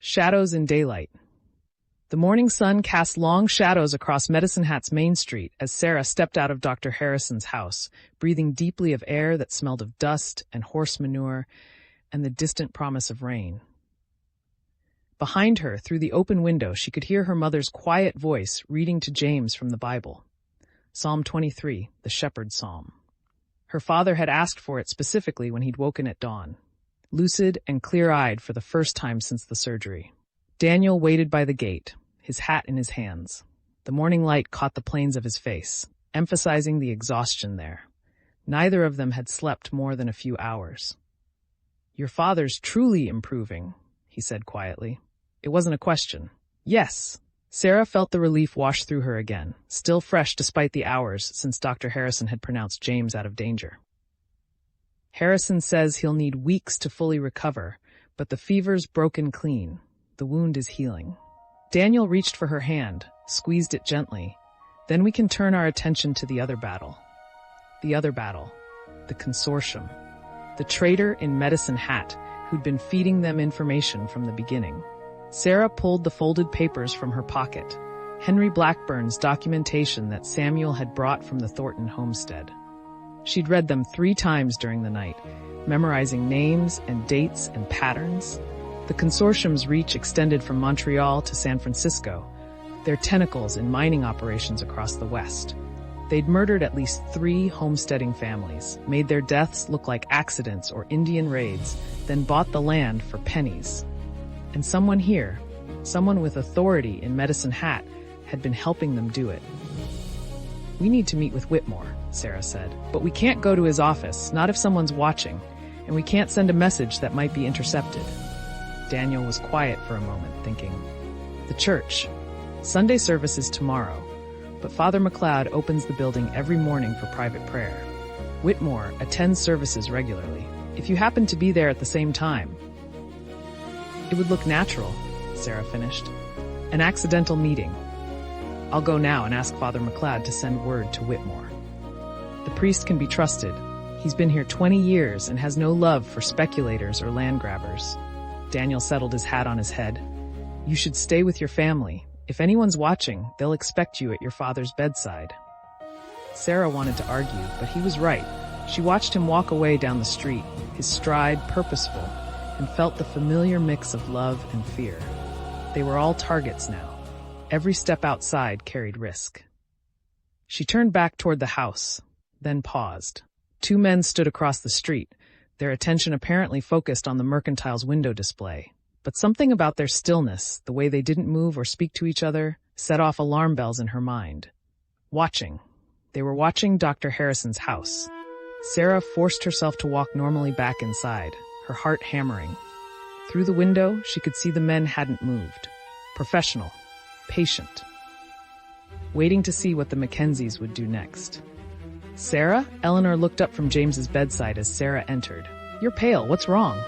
Shadows in daylight. The morning sun cast long shadows across Medicine Hat's main street as Sarah stepped out of Dr. Harrison's house, breathing deeply of air that smelled of dust and horse manure and the distant promise of rain. Behind her, through the open window, she could hear her mother's quiet voice reading to James from the Bible. Psalm 23, the Shepherd's Psalm. Her father had asked for it specifically when he'd woken at dawn, lucid and clear-eyed for the first time since the surgery. Daniel waited by the gate, his hat in his hands. The morning light caught the planes of his face, emphasizing the exhaustion there. Neither of them had slept more than a few hours. "Your father's truly improving," he said quietly. It wasn't a question. Yes. Sarah felt the relief wash through her again, still fresh despite the hours since Dr. Harrison had pronounced James out of danger. Harrison says he'll need weeks to fully recover, but the fever's broken clean. The wound is healing. Daniel reached for her hand, squeezed it gently. Then we can turn our attention to the other battle. The other battle. The consortium. The traitor in Medicine Hat, who'd been feeding them information from the beginning. Sarah pulled the folded papers from her pocket. Henry Blackburn's documentation that Samuel had brought from the Thornton homestead. She'd read them 3 times during the night, memorizing names and dates and patterns. The consortium's reach extended from Montreal to San Francisco, their tentacles in mining operations across the West. They'd murdered at least 3 homesteading families, made their deaths look like accidents or Indian raids, then bought the land for pennies. And someone here, someone with authority in Medicine Hat, had been helping them do it. "We need to meet with Whitmore," Sarah said. "But we can't go to his office, not if someone's watching, and we can't send a message that might be intercepted." Daniel was quiet for a moment, thinking. "The church. Sunday service is tomorrow, but Father McLeod opens the building every morning for private prayer. Whitmore attends services regularly. If you happen to be there at the same time..." "It would look natural," Sarah finished. "An accidental meeting. I'll go now and ask Father McLeod to send word to Whitmore. The priest can be trusted. He's been here 20 years and has no love for speculators or land grabbers." Daniel settled his hat on his head. "You should stay with your family. If anyone's watching, they'll expect you at your father's bedside." Sarah wanted to argue, but he was right. She watched him walk away down the street, his stride purposeful, and felt the familiar mix of love and fear. They were all targets now. Every step outside carried risk. She turned back toward the house, then paused. 2 men stood across the street, their attention apparently focused on the mercantile's window display. But something about their stillness, the way they didn't move or speak to each other, set off alarm bells in her mind. Watching. They were watching Dr. Harrison's house. Sarah forced herself to walk normally back inside, her heart hammering. Through the window, she could see the men hadn't moved. Professional. Patient. Waiting to see what the Mackenzies would do next. "Sarah?" Eleanor looked up from James's bedside as Sarah entered. "You're pale. What's wrong?"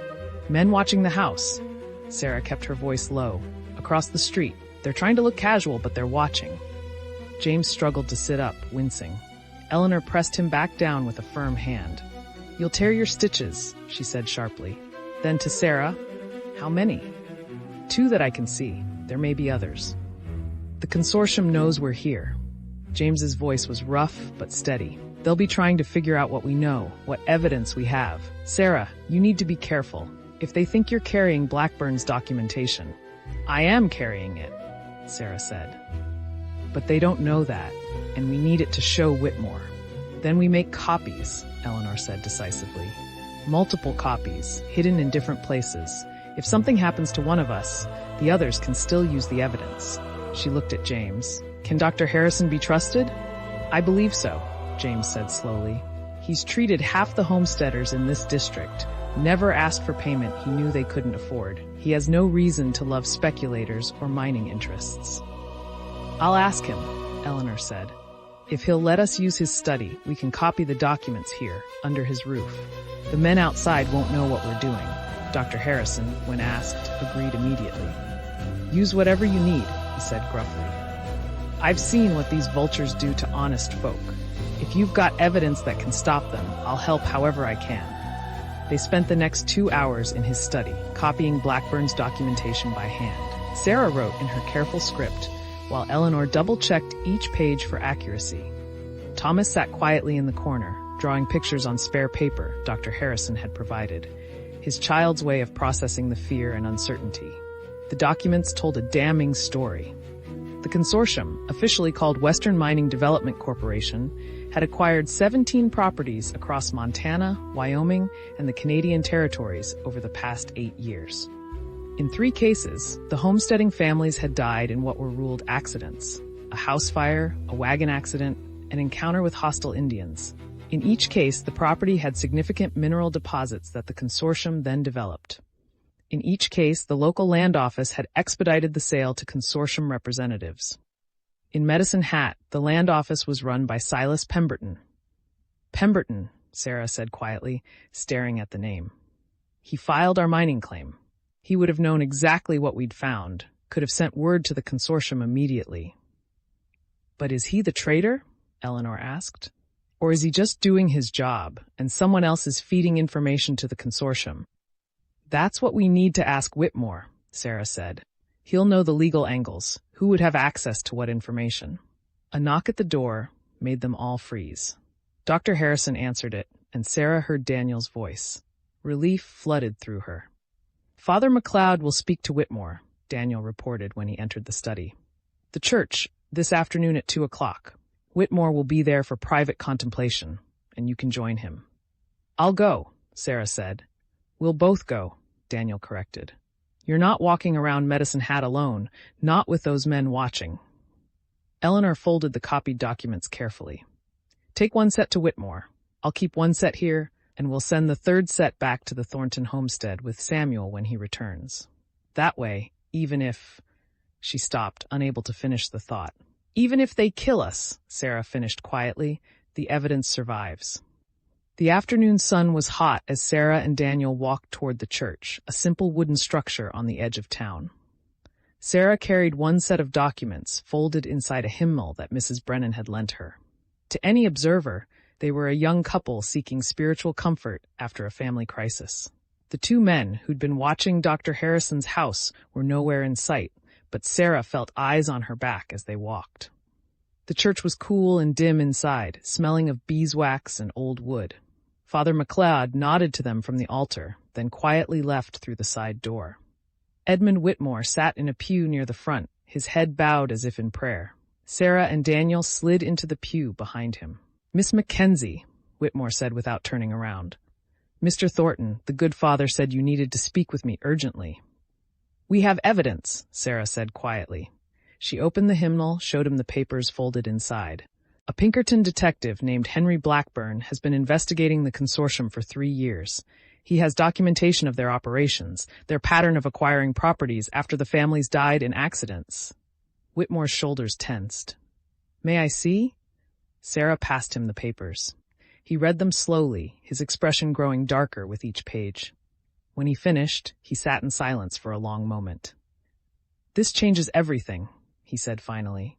"Men watching the house." Sarah kept her voice low. "Across the street. They're trying to look casual, but they're watching." James struggled to sit up, wincing. Eleanor pressed him back down with a firm hand. "You'll tear your stitches," she said sharply. Then to Sarah, "How many?" "2 that I can see. There may be others." "The consortium knows we're here." James's voice was rough but steady. "They'll be trying to figure out what we know, what evidence we have. Sarah, you need to be careful. If they think you're carrying Blackburn's documentation..." "I am carrying it," Sarah said. "But they don't know that, and we need it to show Whitmore." "Then we make copies," Eleanor said decisively. "Multiple copies, hidden in different places. If something happens to one of us, the others can still use the evidence." She looked at James. "Can Dr. Harrison be trusted?" "I believe so," James said slowly. "He's treated half the homesteaders in this district, never asked for payment he knew they couldn't afford. He has no reason to love speculators or mining interests." "I'll ask him," Eleanor said. "If he'll let us use his study, we can copy the documents here, under his roof. The men outside won't know what we're doing." Dr. Harrison, when asked, agreed immediately. "Use whatever you need," he said gruffly. "I've seen what these vultures do to honest folk. If you've got evidence that can stop them, I'll help however I can." They spent the next 2 hours in his study, copying Blackburn's documentation by hand. Sarah wrote in her careful script, while Eleanor double-checked each page for accuracy. Thomas sat quietly in the corner, drawing pictures on spare paper Dr. Harrison had provided, his child's way of processing the fear and uncertainty. The documents told a damning story. The consortium, officially called Western Mining Development Corporation, had acquired 17 properties across Montana, Wyoming, and the Canadian territories over the past 8 years. In 3 cases, the homesteading families had died in what were ruled accidents: a house fire, a wagon accident, an encounter with hostile Indians. In each case, the property had significant mineral deposits that the consortium then developed. In each case, the local land office had expedited the sale to consortium representatives. In Medicine Hat, the land office was run by Silas Pemberton. Pemberton, Sarah said quietly, staring at the name. He filed our mining claim. He would have known exactly what we'd found, could have sent word to the consortium immediately. But is he the traitor? Eleanor asked. Or is he just doing his job, and someone else is feeding information to the consortium? That's what we need to ask Whitmore, Sarah said. He'll know the legal angles. Who would have access to what information? A knock at the door made them all freeze. Dr. Harrison answered it, and Sarah heard Daniel's voice. Relief flooded through her. Father McLeod will speak to Whitmore, Daniel reported when he entered the study. The church, this afternoon at 2 o'clock. Whitmore will be there for private contemplation, and you can join him. I'll go, Sarah said. We'll both go, Daniel corrected. You're not walking around Medicine Hat alone, not with those men watching. Eleanor folded the copied documents carefully. Take 1 set to Whitmore. I'll keep 1 set here, and we'll send the 3rd set back to the Thornton homestead with Samuel when he returns. That way, even if... She stopped, unable to finish the thought. Even if they kill us, Sarah finished quietly, the evidence survives. The afternoon sun was hot as Sarah and Daniel walked toward the church, a simple wooden structure on the edge of town. Sarah carried 1 set of documents folded inside a hymnal that Mrs. Brennan had lent her. To any observer, they were a young couple seeking spiritual comfort after a family crisis. The 2 men who'd been watching Dr. Harrison's house were nowhere in sight, but Sarah felt eyes on her back as they walked. The church was cool and dim inside, smelling of beeswax and old wood. Father McLeod nodded to them from the altar, then quietly left through the side door. Edmund Whitmore sat in a pew near the front, his head bowed as if in prayer. Sarah and Daniel slid into the pew behind him. Miss Mackenzie, Whitmore said without turning around. Mr. Thornton, the good father said you needed to speak with me urgently. We have evidence, Sarah said quietly. She opened the hymnal, showed him the papers folded inside. A Pinkerton detective named Henry Blackburn has been investigating the consortium for 3 years. He has documentation of their operations, their pattern of acquiring properties after the families died in accidents. Whitmore's shoulders tensed. May I see? Sarah passed him the papers. He read them slowly, his expression growing darker with each page. When he finished, he sat in silence for a long moment. This changes everything, he said finally.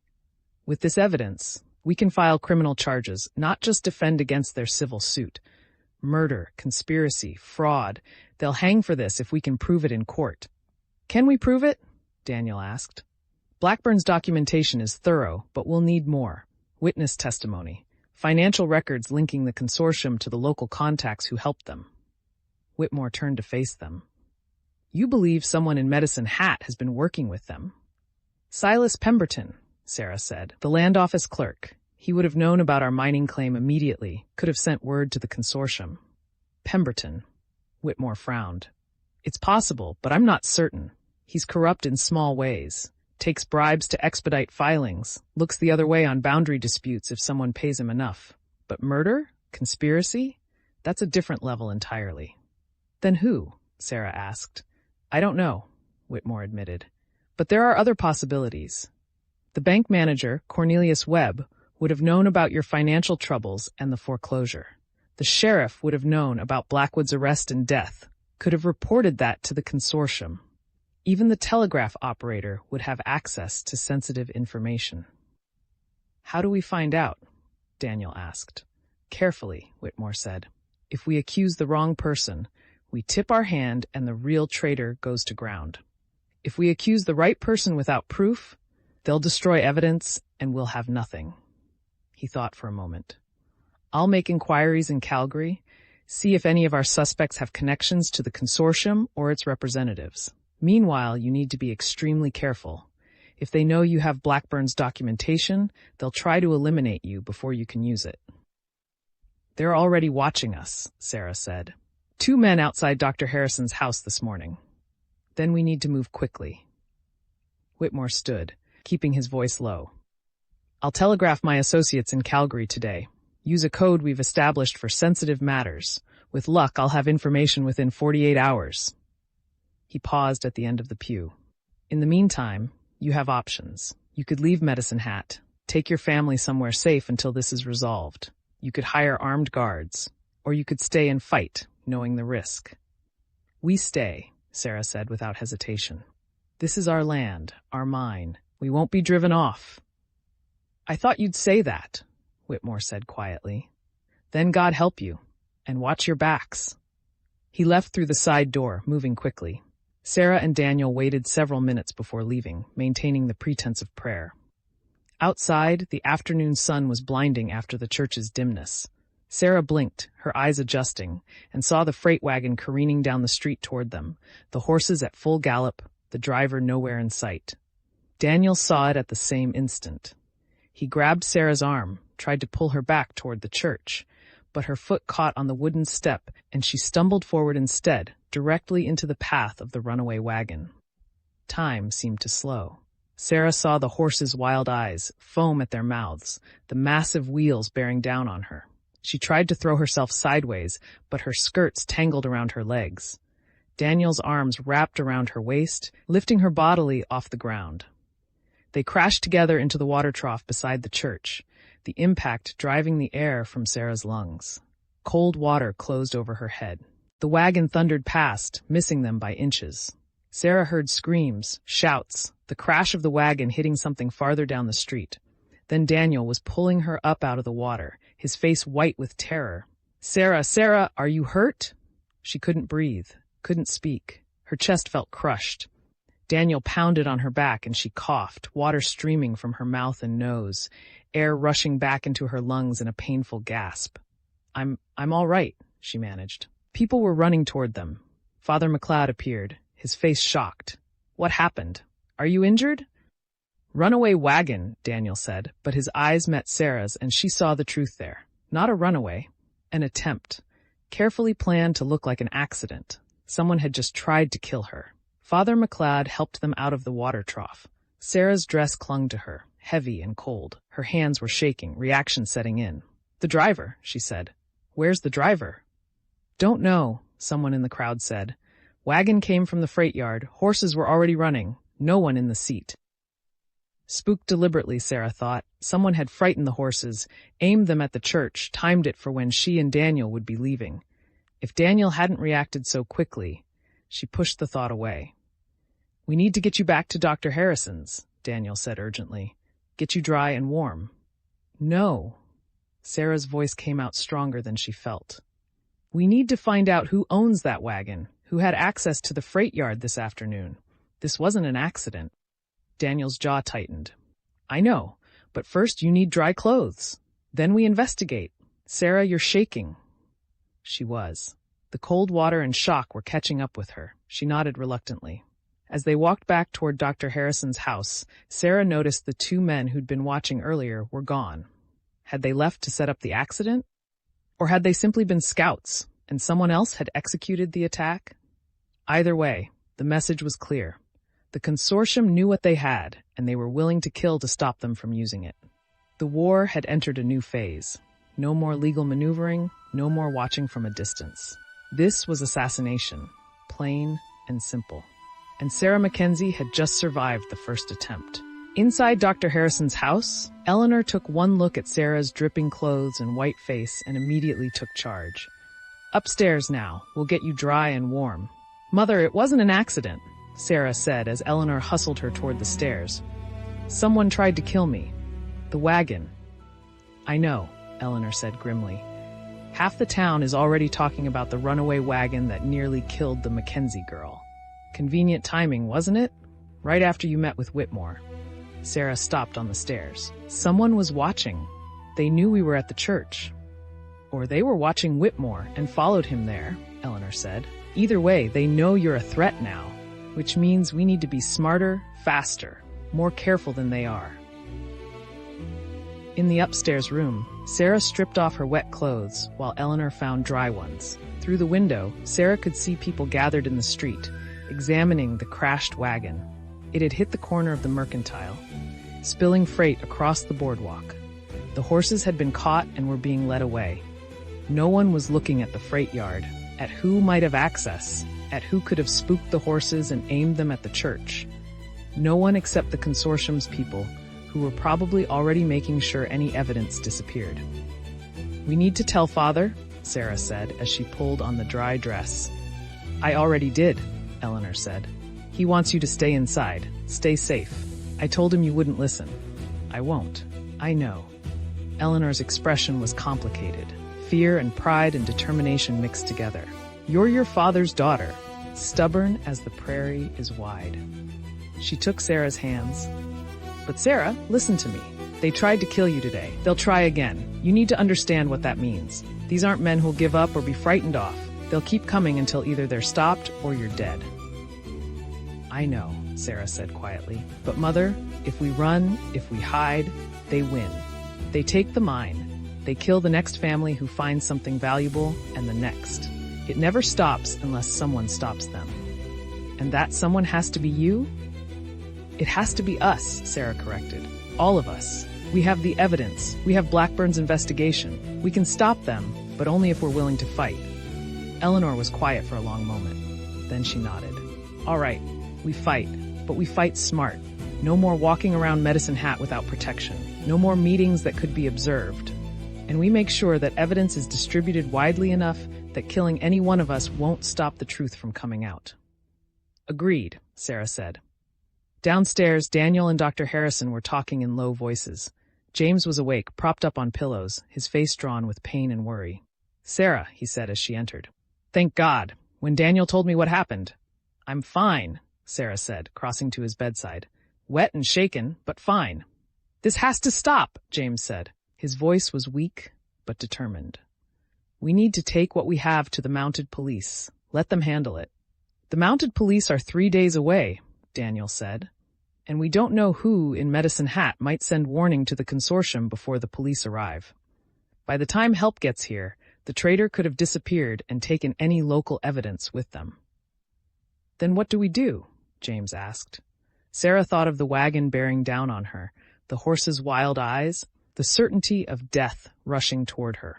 With this evidence, we can file criminal charges, not just defend against their civil suit. Murder, conspiracy, fraud. They'll hang for this if we can prove it in court. Can we prove it? Daniel asked. Blackburn's documentation is thorough, but we'll need more. Witness testimony. Financial records linking the consortium to the local contacts who helped them. Whitmore turned to face them. You believe someone in Medicine Hat has been working with them. Silas Pemberton, Sarah said, the land office clerk. He would have known about our mining claim immediately, could have sent word to the consortium. Pemberton. Whitmore frowned. It's possible, but I'm not certain. He's corrupt in small ways. Takes bribes to expedite filings. Looks the other way on boundary disputes if someone pays him enough. But murder? Conspiracy? That's a different level entirely. Then who? Sarah asked. I don't know, Whitmore admitted. But there are other possibilities. The bank manager, Cornelius Webb, would have known about your financial troubles and the foreclosure. The sheriff would have known about Blackwood's arrest and death, could have reported that to the consortium. Even the telegraph operator would have access to sensitive information. How do we find out? Daniel asked. Carefully, Whitmore said. If we accuse the wrong person, We tip our hand and the real traitor goes to ground. If we accuse the right person without proof, they'll destroy evidence and we'll have nothing. He thought for a moment. I'll make inquiries in Calgary, see if any of our suspects have connections to the consortium or its representatives. Meanwhile, you need to be extremely careful. If they know you have Blackburn's documentation, they'll try to eliminate you before you can use it. They're already watching us, Sarah said. 2 men outside Dr. Harrison's house this morning. Then we need to move quickly. Whitmore stood, keeping his voice low. I'll telegraph my associates in Calgary today. Use a code we've established for sensitive matters. With luck, I'll have information within 48 hours. He paused at the end of the pew. In the meantime, you have options. You could leave Medicine Hat, take your family somewhere safe until this is resolved. You could hire armed guards, or you could stay and fight, knowing the risk. We stay, Sarah said without hesitation. This is our land, our mine. We won't be driven off. I thought you'd say that, Whitmore said quietly. Then God help you, and watch your backs. He left through the side door, moving quickly. Sarah and Daniel waited several minutes before leaving, maintaining the pretense of prayer. Outside, the afternoon sun was blinding after the church's dimness. Sarah blinked, her eyes adjusting, and saw the freight wagon careening down the street toward them, the horses at full gallop, the driver nowhere in sight. Daniel saw it at the same instant. He grabbed Sarah's arm, tried to pull her back toward the church, but her foot caught on the wooden step and she stumbled forward instead, directly into the path of the runaway wagon. Time seemed to slow. Sarah saw the horses' wild eyes, foam at their mouths, the massive wheels bearing down on her. She tried to throw herself sideways, but her skirts tangled around her legs. Daniel's arms wrapped around her waist, lifting her bodily off the ground. They crashed together into the water trough beside the church, the impact driving the air from Sarah's lungs. Cold water closed over her head. The wagon thundered past, missing them by inches. Sarah heard screams, shouts, the crash of the wagon hitting something farther down the street. Then Daniel was pulling her up out of the water, his face white with terror. Sarah, Sarah, are you hurt? She couldn't breathe, couldn't speak. Her chest felt crushed. Daniel pounded on her back and she coughed, water streaming from her mouth and nose, air rushing back into her lungs in a painful gasp. I'm all right, she managed. People were running toward them. Father McLeod appeared, his face shocked. What happened? Are you injured? Runaway wagon, Daniel said, but his eyes met Sarah's and she saw the truth there. Not a runaway, an attempt. Carefully planned to look like an accident. Someone had just tried to kill her. Father McLeod helped them out of the water trough. Sarah's dress clung to her, heavy and cold. Her hands were shaking, reaction setting in. The driver, she said. Where's the driver? Don't know, someone in the crowd said. Wagon came from the freight yard. Horses were already running. No one in the seat. Spooked deliberately, Sarah thought. Someone had frightened the horses, aimed them at the church, timed it for when she and Daniel would be leaving. If Daniel hadn't reacted so quickly, she pushed the thought away. We need to get you back to Dr. Harrison's, Daniel said urgently. Get you dry and warm. No. Sarah's voice came out stronger than she felt. We need to find out who owns that wagon, who had access to the freight yard this afternoon. This wasn't an accident. Daniel's jaw tightened. I know, but first you need dry clothes. Then we investigate. Sarah, you're shaking. She was. The cold water and shock were catching up with her. She nodded reluctantly. As they walked back toward Dr. Harrison's house, Sarah noticed the 2 men who'd been watching earlier were gone. Had they left to set up the accident? Or had they simply been scouts, and someone else had executed the attack? Either way, the message was clear. The consortium knew what they had, and they were willing to kill to stop them from using it. The war had entered a new phase. No more legal maneuvering, no more watching from a distance. This was assassination, plain and simple. And Sarah Mackenzie had just survived the first attempt. Inside Dr. Harrison's house, Eleanor took one look at Sarah's dripping clothes and white face and immediately took charge. Upstairs now, we'll get you dry and warm. Mother, it wasn't an accident, Sarah said as Eleanor hustled her toward the stairs. Someone tried to kill me. The wagon. I know, Eleanor said grimly. Half the town is already talking about the runaway wagon that nearly killed the Mackenzie girl. Convenient timing, wasn't it? Right after you met with Whitmore. Sarah stopped on the stairs. Someone was watching. They knew we were at the church. Or they were watching Whitmore and followed him there, Eleanor said. Either way, they know you're a threat now, which means we need to be smarter, faster, more careful than they are. In the upstairs room, Sarah stripped off her wet clothes while Eleanor found dry ones. Through the window, Sarah could see people gathered in the street, examining the crashed wagon. It had hit the corner of the Mercantile, spilling freight across the boardwalk. The horses had been caught and were being led away. No one was looking at the freight yard, at who might have access, at who could have spooked the horses and aimed them at the church. No one except the consortium's people, who were probably already making sure any evidence disappeared. "We need to tell Father," Sarah said as she pulled on the dry dress. "I already did," Eleanor said. "He wants you to stay inside. Stay safe. I told him you wouldn't listen." "I won't. I know." Eleanor's expression was complicated. Fear and pride and determination mixed together. "You're your father's daughter, stubborn as the prairie is wide." She took Sarah's hands. "But Sarah, listen to me. They tried to kill you today. They'll try again. You need to understand what that means. These aren't men who'll give up or be frightened off. They'll keep coming until either they're stopped or you're dead." "I know," Sarah said quietly. "But Mother, if we run, if we hide, they win. They take the mine. They kill the next family who finds something valuable, and the next. It never stops unless someone stops them. And that someone has to be you?" "It has to be us," Sarah corrected. "All of us. We have the evidence. We have Blackburn's investigation. We can stop them, but only if we're willing to fight." Eleanor was quiet for a long moment. Then she nodded. "All right, we fight, but we fight smart. No more walking around Medicine Hat without protection. No more meetings that could be observed. And we make sure that evidence is distributed widely enough that killing any one of us won't stop the truth from coming out." "Agreed," Sarah said. Downstairs, Daniel and Dr. Harrison were talking in low voices. James was awake, propped up on pillows, his face drawn with pain and worry. "Sarah," he said as she entered. "Thank God. When Daniel told me what happened." "I'm fine," Sarah said, crossing to his bedside. "Wet and shaken, but fine." "This has to stop," James said. His voice was weak, but determined. "We need to take what we have to the mounted police. Let them handle it." "The mounted police are 3 days away," Daniel said. "And we don't know who in Medicine Hat might send warning to the consortium before the police arrive. By the time help gets here, the traitor could have disappeared and taken any local evidence with them." "Then what do we do?" James asked. Sarah thought of the wagon bearing down on her, the horse's wild eyes, the certainty of death rushing toward her.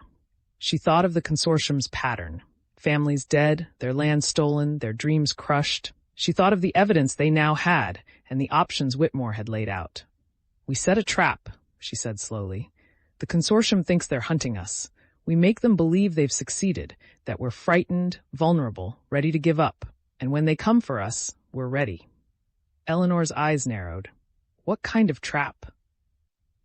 She thought of the consortium's pattern. Families dead, their land stolen, their dreams crushed. She thought of the evidence they now had and the options Whitmore had laid out. "We set a trap," she said slowly. "The consortium thinks they're hunting us. We make them believe they've succeeded, that we're frightened, vulnerable, ready to give up. And when they come for us, we're ready." Eleanor's eyes narrowed. "What kind of trap?"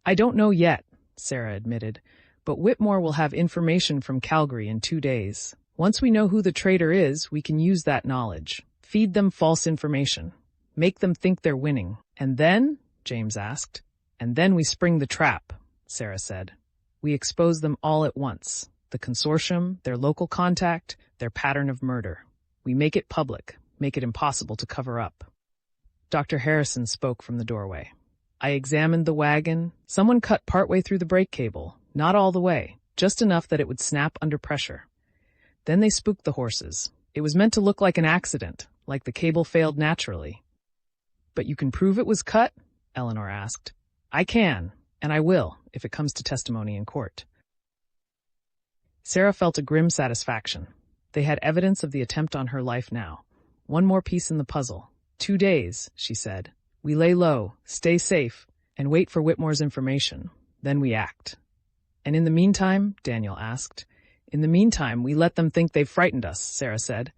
"I don't know yet," Sarah admitted, "but Whitmore will have information from Calgary in 2 days. Once we know who the traitor is, we can use that knowledge. Feed them false information. Make them think they're winning. And then?" James asked. "And then we spring the trap," Sarah said. "We expose them all at once. The consortium, their local contact, their pattern of murder. We make it public, make it impossible to cover up." Dr. Harrison spoke from the doorway. "I examined the wagon. Someone cut partway through the brake cable. Not all the way, just enough that it would snap under pressure. Then they spooked the horses. It was meant to look like an accident, like the cable failed naturally." "But you can prove it was cut?" Eleanor asked. "I can, and I will, if it comes to testimony in court." Sarah felt a grim satisfaction. They had evidence of the attempt on her life now. One more piece in the puzzle. 2 days, she said. We lay low, stay safe, and wait for Whitmore's information. Then we act. "And in the meantime?" Daniel asked. "In the meantime, we let them think they've frightened us," Sarah said.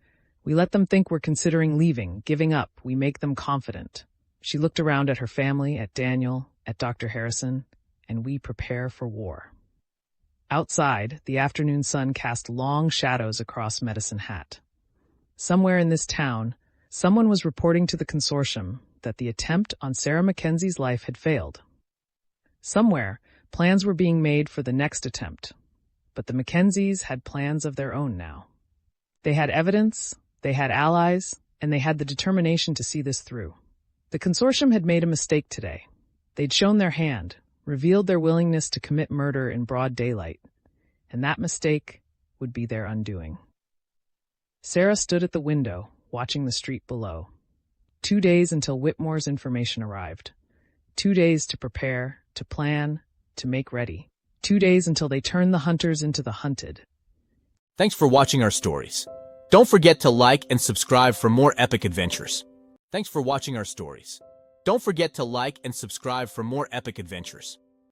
"We let them think we're considering leaving, giving up. We make them confident." She looked around at her family, at Daniel, at Dr. Harrison, and we prepare for war. Outside, the afternoon sun cast long shadows across Medicine Hat. Somewhere in this town, someone was reporting to the consortium that the attempt on Sarah Mackenzie's life had failed. Somewhere, plans were being made for the next attempt, but the Mackenzies had plans of their own now. They had evidence, they had allies, and they had the determination to see this through. The consortium had made a mistake today. They'd shown their hand, revealed their willingness to commit murder in broad daylight, and that mistake would be their undoing. Sarah stood at the window, watching the street below. 2 days until Whitmore's information arrived. 2 days to prepare, to plan, to make ready. 2 days until they turned the hunters into the hunted. Thanks for watching our stories. Don't forget to like and subscribe for more epic adventures. Thanks for watching our stories. Don't forget to like and subscribe for more epic adventures.